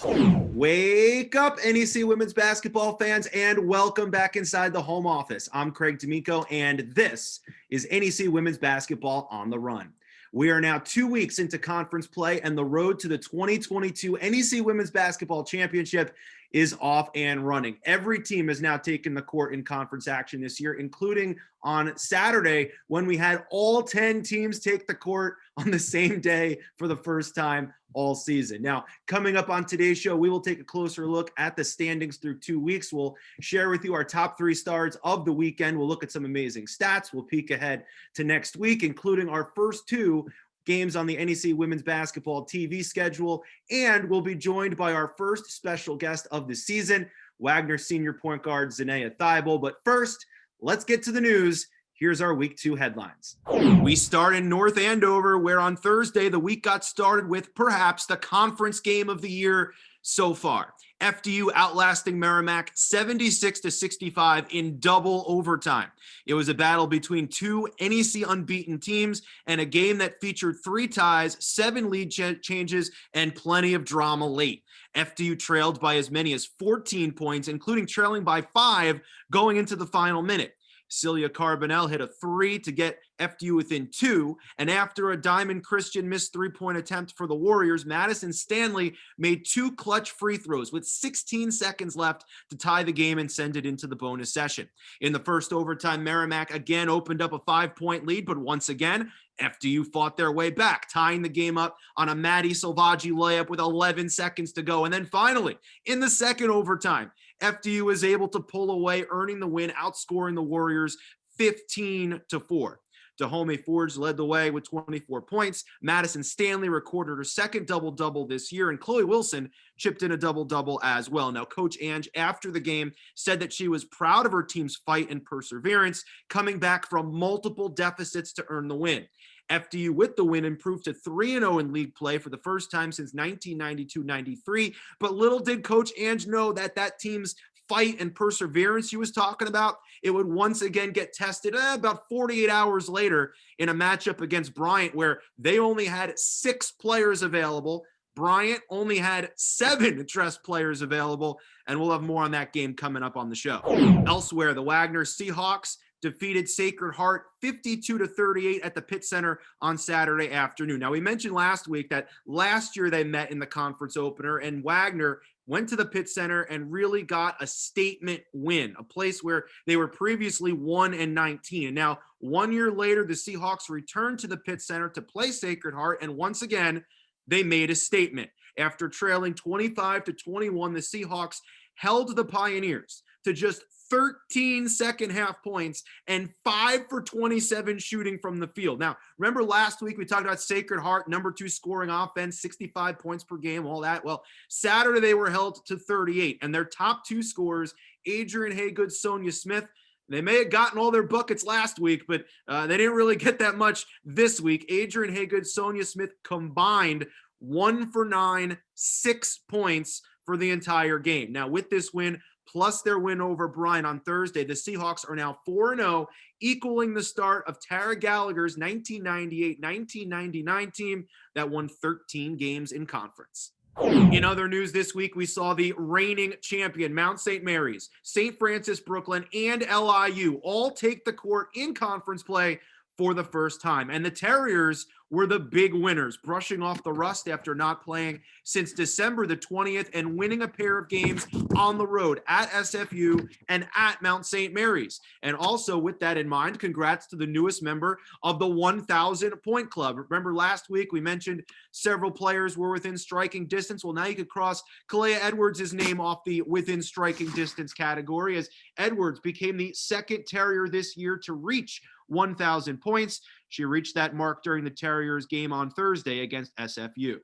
Wake up, NEC women's basketball fans, and welcome back inside the home office. I'm Craig D'Amico, and this is NEC women's basketball on the run. We are now 2 weeks into conference play, and the road to the 2022 NEC women's basketball championship is off and running. Every team has now taken the court in conference action this year, including on Saturday when we had all 10 teams take the court on the same day for the first time all season. Now, coming up on today's show, we will take a closer look at the standings through 2 weeks. We'll share with you our top 3 stars of the weekend. We'll look at some amazing stats. We'll peek ahead to next week, including our first 2 games on the NEC women's basketball TV schedule, and we'll be joined by our first special guest of the season, Wagner senior point guard Zhaneia Thybulle. But first, let's get to the news. Here's our week 2 headlines. We start in North Andover, where on Thursday, the week got started with perhaps the conference game of the year so far. FDU outlasting Merrimack 76-65 in double overtime. It was a battle between 2 NEC unbeaten teams and a game that featured 3 ties, 7 lead changes, and plenty of drama late. FDU trailed by as many as 14 points, including trailing by 5 going into the final minute. Celia Carbonell hit a 3 to get FDU within 2, and after a Diamond Christian missed 3-point attempt for the Warriors, Madison Stanley made 2 clutch free throws with 16 seconds left to tie the game and send it into the bonus session. In the first overtime, Merrimack again opened up a 5-point lead, but once again, FDU fought their way back, tying the game up on a Maddie Salvaggi layup with 11 seconds to go. And then finally, in the second overtime, FDU was able to pull away, earning the win, outscoring the Warriors 15-4. Dahomey Forge led the way with 24 points. Madison Stanley recorded her second double-double this year, and Chloe Wilson chipped in a double-double as well. Now, Coach Ange, after the game, said that she was proud of her team's fight and perseverance, coming back from multiple deficits to earn the win. FDU with the win improved to 3-0 in league play for the first time since 1992-93, but little did Coach Ange know that that team's fight and perseverance he was talking about, it would once again get tested about 48 hours later in a matchup against Bryant, where they only had 6 players available. Bryant only had 7 dressed players available, and we'll have more on that game coming up on the show. Elsewhere, the Wagner Seahawks defeated Sacred Heart 52-38 at the Pitt Center on Saturday afternoon. Now, we mentioned last week that last year they met in the conference opener, and Wagner went to the Pitt Center and really got a statement win, a place where they were previously 1-19. And now, 1 year later, the Seahawks returned to the Pitt Center to play Sacred Heart, and once again, they made a statement. After trailing 25-21, the Seahawks held the Pioneers to just 13 second half points and 5 for 27 shooting from the field. Now, remember last week we talked about Sacred Heart, number 2 scoring offense, 65 points per game, all that. Well, Saturday they were held to 38, and their top 2 scorers, Adrian Haygood, Sonia Smith, they may have gotten all their buckets last week, but they didn't really get that much this week. Adrian Haygood, Sonia Smith combined 1 for 9, 6 points for the entire game. Now, with this win, plus their win over Bryant on Thursday, the Seahawks are now 4-0, equaling the start of Tara Gallagher's 1998-1999 team that won 13 games in conference. In other news this week, we saw the reigning champion, Mount St. Mary's, St. Francis Brooklyn, and LIU all take the court in conference play for the first time. And the Terriers were the big winners, brushing off the rust after not playing since December the 20th and winning a pair of games on the road at SFU and at Mount St. Mary's. And also with that in mind, congrats to the newest member of the 1,000 Point Club. Remember last week we mentioned several players were within striking distance. Well, now you could cross Kalea Edwards' name off the within striking distance category, as Edwards became the second Terrier this year to reach 1,000 points. She reached that mark during the Terriers game on Thursday against SFU.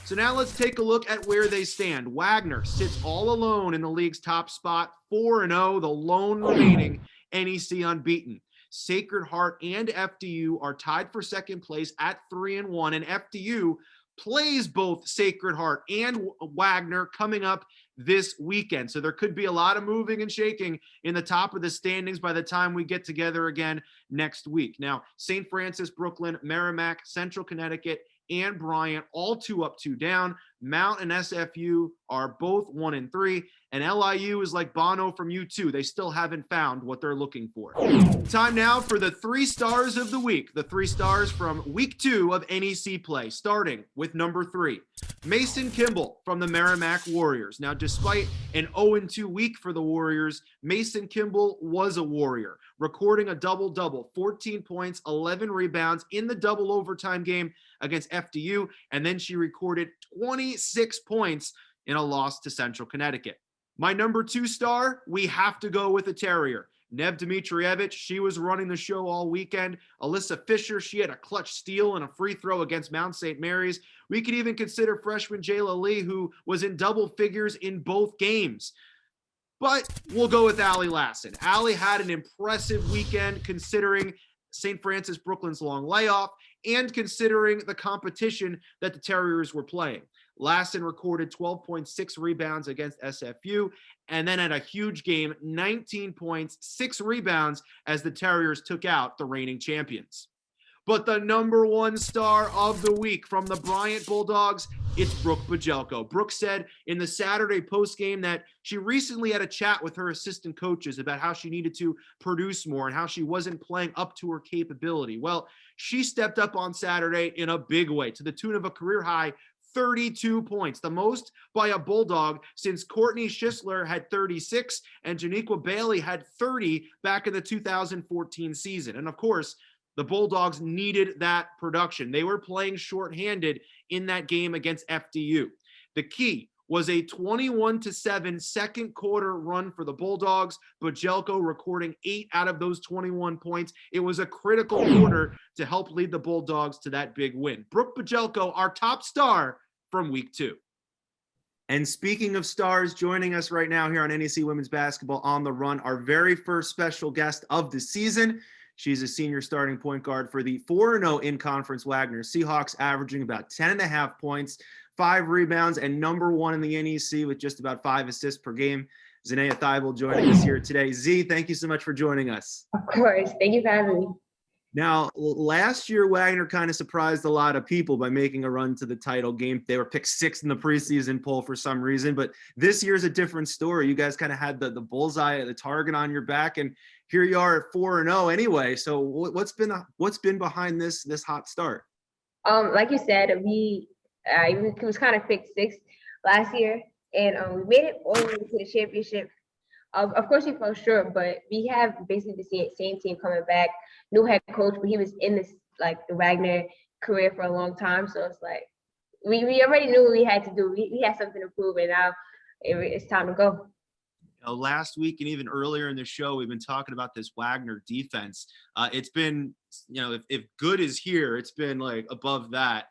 So now let's take a look at where they stand. Wagner sits all alone in the league's top spot, 4-0, the lone remaining NEC unbeaten. Sacred Heart and FDU are tied for second place at 3-1, and FDU plays both Sacred Heart and Wagner coming up this weekend. So there could be a lot of moving and shaking in the top of the standings by the time we get together again next week. Now, St. Francis, Brooklyn, Merrimack, Central Connecticut, and Bryant, all 2 up, 2 down. Mount and SFU are both 1-3, and LIU is like Bono from U2. They still haven't found what they're looking for. Time now for the 3 stars of the week. The 3 stars from week 2 of NEC play, starting with number 3. Mason Kimball from the Merrimack Warriors. Now, despite an 0-2 week for the Warriors, Mason Kimball was a Warrior, recording a double-double, 14 points, 11 rebounds in the double overtime game against FDU, and then she recorded 26 points in a loss to Central Connecticut. My number 2 star, we have to go with a Terrier. Dimitri Ebbett, she was running the show all weekend. Alyssa Fisher, she had a clutch steal and a free throw against Mount St. Mary's. We could even consider freshman Jayla Lee, who was in double figures in both games. But we'll go with Allie Lassen. Allie had an impressive weekend considering St. Francis Brooklyn's long layoff and considering the competition that the Terriers were playing. Lassen recorded 12.6 rebounds against SFU and then had a huge game, 19 points, 6 rebounds as the Terriers took out the reigning champions. But the number 1 star of the week from the Bryant Bulldogs, it's Brooke Bugelko. Brooke said in the Saturday postgame that she recently had a chat with her assistant coaches about how she needed to produce more and how she wasn't playing up to her capability. Well, she stepped up on Saturday in a big way to the tune of a career high 32 points, the most by a Bulldog since Courtney Schisler had 36 and Janiqua Bailey had 30 back in the 2014 season. And of course, the Bulldogs needed that production. They were playing shorthanded in that game against FDU. The key was a 21-7 second quarter run for the Bulldogs. Bugelko recording 8 out of those 21 points. It was a critical quarter to help lead the Bulldogs to that big win. Brooke Bugelko, our top star from week 2. And speaking of stars, joining us right now here on NEC Women's Basketball on the Run, our very first special guest of the season. She's a senior starting point guard for the 4-0 in-conference Wagner Seahawks, averaging about 10.5 points, 5 rebounds, and number 1 in the NEC with just about 5 assists per game. Zhaneia Thybulle joining us here today. Z, thank you so much for joining us. Of course. Thank you for having me. Now, last year, Wagner kind of surprised a lot of people by making a run to the title game. They were picked 6th in the preseason poll for some reason, but this year's a different story. You guys kind of had the bullseye, the target on your back, and here you are at 4-0 anyway. So what's been behind this hot start? Like you said, we was kind of picked 6th last year, and we made it all the way to the championship. Of course, we fell short, but we have basically the same team coming back. New head coach, but he was in this the Wagner career for a long time. So it's like we already knew what we had to do. We had something to prove, and now it's time to go. Last week and even earlier in the show, we've been talking about this Wagner defense. It's been, if good is here, it's been like above that.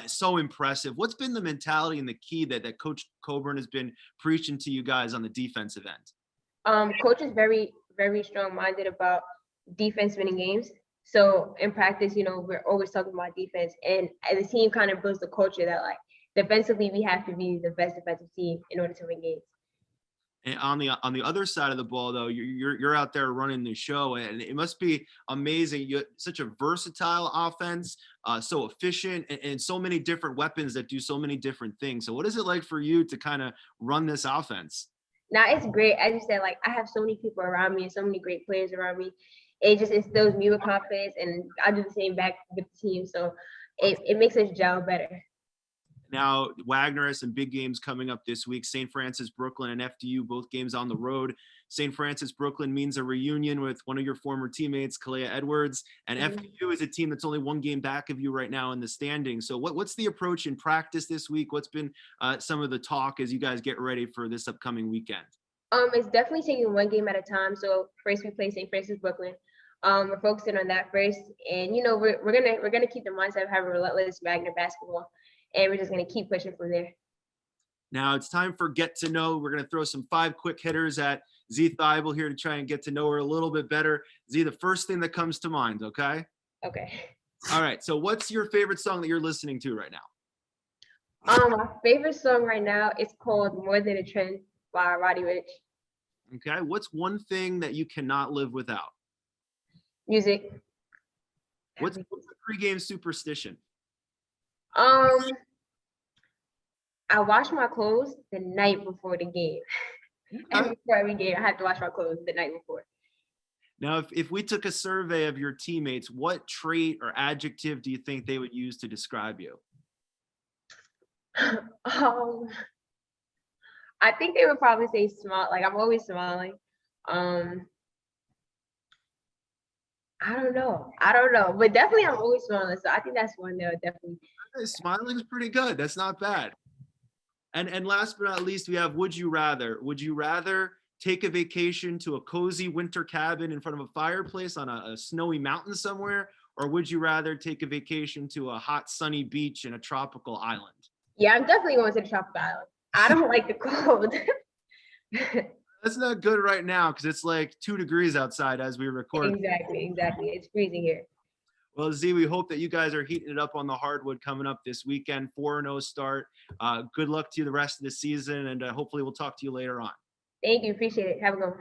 So impressive. What's been the mentality and the key that Coach Coburn has been preaching to you guys on the defensive end? Coach is very, very strong-minded about defense winning games. So in practice, we're always talking about defense, and the team kind of builds the culture that defensively we have to be the best defensive team in order to win games. And on the other side of the ball, though, you're out there running the show, and it must be amazing. You have such a versatile offense, so efficient, and so many different weapons that do so many different things. So what is it like for you to kind of run this offense? Now, it's great. As you said, I have so many people around me and so many great players around me. It just instills me with confidence, and I do the same back with the team. So it makes us gel better. Now, Wagner has some big games coming up this week. St. Francis Brooklyn and FDU, both games on the road. St. Francis Brooklyn means a reunion with one of your former teammates, Kalea Edwards. And FDU is a team that's only 1 game back of you right now in the standings. So what's the approach in practice this week? What's been some of the talk as you guys get ready for this upcoming weekend? It's definitely taking 1 game at a time. So first we play St. Francis Brooklyn. We're focusing on that first. And, we're gonna keep the mindset of having relentless Wagner basketball. And we're just going to keep pushing from there. Now it's time for Get to Know. We're going to throw some 5 quick hitters at Z Thybulle here to try and get to know her a little bit better. Z, the first thing that comes to mind, okay? Okay. All right. So what's your favorite song that you're listening to right now? My favorite song right now is called More Than a Trend by Roddy Ricch. Okay. What's one thing that you cannot live without? Music. What's a pregame superstition? I wash my clothes the night before the game. And before every game, I have to wash my clothes the night before. Now, if we took a survey of your teammates, what trait or adjective do you think they would use to describe you? I think they would probably say smile. Like, I'm always smiling. I don't know, but definitely I'm always smiling. So I think that's one that would definitely. Smiling is pretty good. That's not bad. And last but not least, we have would you rather. Would you rather take a vacation to a cozy winter cabin in front of a fireplace on a snowy mountain somewhere, or would you rather take a vacation to a hot sunny beach in a tropical island? Yeah, I'm definitely going to the tropical island. I don't like the cold. That's not good right now because it's like 2 degrees outside as we record. Exactly. It's freezing here. Well, Z, we hope that you guys are heating it up on the hardwood coming up this weekend. 4-0 start. Good luck to you the rest of the season, and hopefully we'll talk to you later on. Thank you. Appreciate it. Have a good one.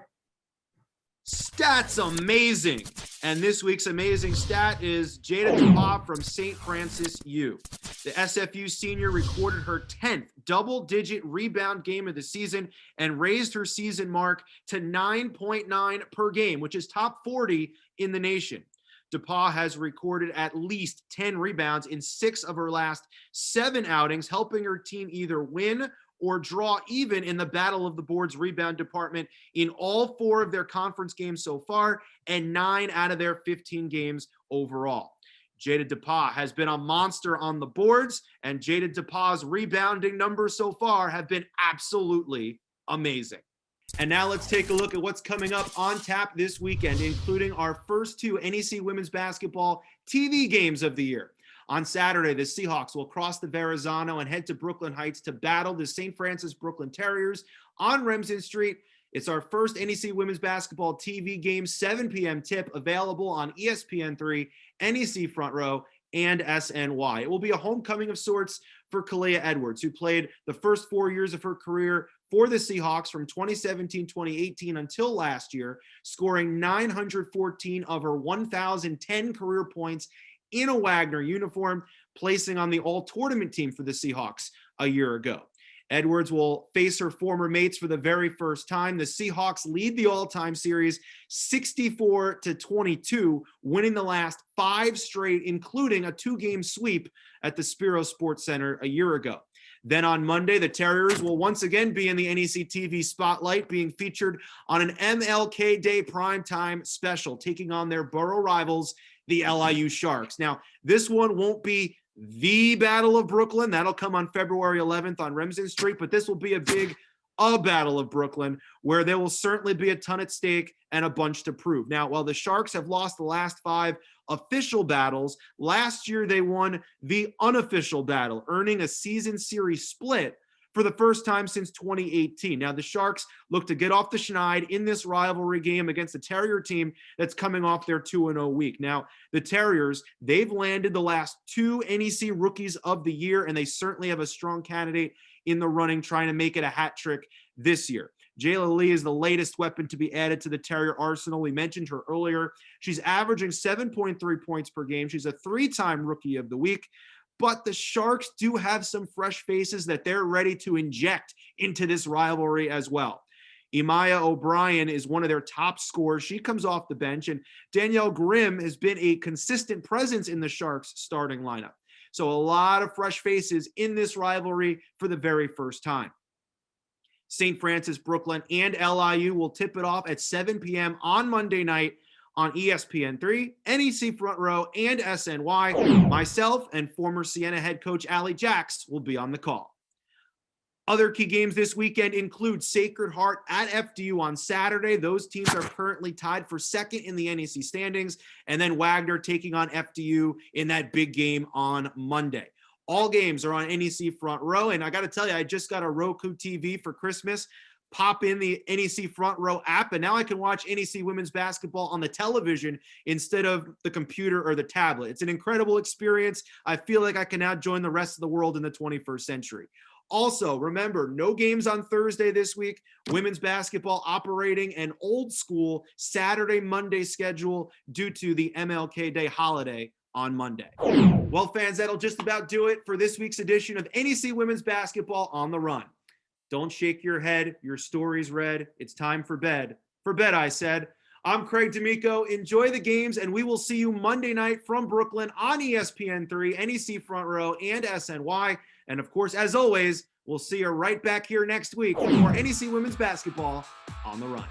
Stats amazing. And this week's amazing stat is Jayla Thybulle from St. Francis U. The SFU senior recorded her 10th double-digit rebound game of the season and raised her season mark to 9.9 per game, which is top 40 in the nation. Thybulle has recorded at least 10 rebounds in 6 of her last 7 outings, helping her team either win or draw even in the battle of the boards rebound department in all 4 of their conference games so far and 9 out of their 15 games overall. Jayla Thybulle has been a monster on the boards, and Jayla Thybulle's rebounding numbers so far have been absolutely amazing. And now let's take a look at what's coming up on tap this weekend, including our first 2 NEC women's basketball TV games of the year. On Saturday, the Seahawks will cross the Verrazano and head to Brooklyn Heights to battle the St. Francis Brooklyn Terriers on Remsen Street. It's our first NEC women's basketball TV game, 7 p.m. tip, available on ESPN3, NEC Front Row, and SNY. It will be a homecoming of sorts for Kalia Edwards, who played the first 4 years of her career for the Seahawks from 2017-2018 until last year, scoring 914 of her 1,010 career points in a Wagner uniform, placing on the all-tournament team for the Seahawks a year ago. Edwards will face her former mates for the very first time. The Seahawks lead the all-time series 64-22, winning the last 5 straight, including a 2-game sweep at the Spiro Sports Center a year ago. Then on Monday, the Terriers will once again be in the NEC TV spotlight, being featured on an MLK Day primetime special, taking on their borough rivals, the LIU Sharks. Now, this one won't be the Battle of Brooklyn. That'll come on February 11th on Remsen Street, but this will be a Battle of Brooklyn, where there will certainly be a ton at stake and a bunch to prove. Now, while the Sharks have lost the last 5 official battles, last year they won the unofficial battle, earning a season series split for the first time since 2018. Now, the Sharks look to get off the schneid in this rivalry game against the Terrier team that's coming off their 2-0 week. Now, the Terriers, they've landed the last 2 NEC Rookies of the Year, and they certainly have a strong candidate in the running trying to make it a hat trick this year. Jayla Lee is the latest weapon to be added to the Terrier arsenal. We mentioned her earlier. She's averaging 7.3 points per game. She's a 3-time Rookie of the Week. But the Sharks do have some fresh faces that they're ready to inject into this rivalry as well. Imaya O'Brien is one of their top scorers. She comes off the bench, and Danielle Grimm has been a consistent presence in the Sharks starting lineup. So a lot of fresh faces in this rivalry for the very first time. St. Francis, Brooklyn, and LIU will tip it off at 7 p.m. on Monday night on ESPN3, NEC Front Row, and SNY. Myself and former Siena head coach Allie Jacks will be on the call. Other key games this weekend include Sacred Heart at FDU on Saturday. Those teams are currently tied for second in the NEC standings, and then Wagner taking on FDU in that big game on Monday. All games are on NEC Front Row, and I got to tell you, I just got a Roku TV for Christmas. Pop in the NEC Front Row app, and now I can watch NEC women's basketball on the television instead of the computer or the tablet. It's an incredible experience. I feel like I can now join the rest of the world in the 21st century. Also, remember, no games on Thursday this week. Women's basketball operating an old school Saturday, Monday schedule due to the MLK Day holiday on Monday. Well, fans, that'll just about do it for this week's edition of NEC Women's Basketball on the Run. Don't shake your head. Your story's read. It's time for bed. For bed, I said. I'm Craig D'Amico. Enjoy the games, and we will see you Monday night from Brooklyn on ESPN3, NEC Front Row, and SNY. And of course, as always, we'll see you right back here next week for more NEC Women's Basketball on the Run.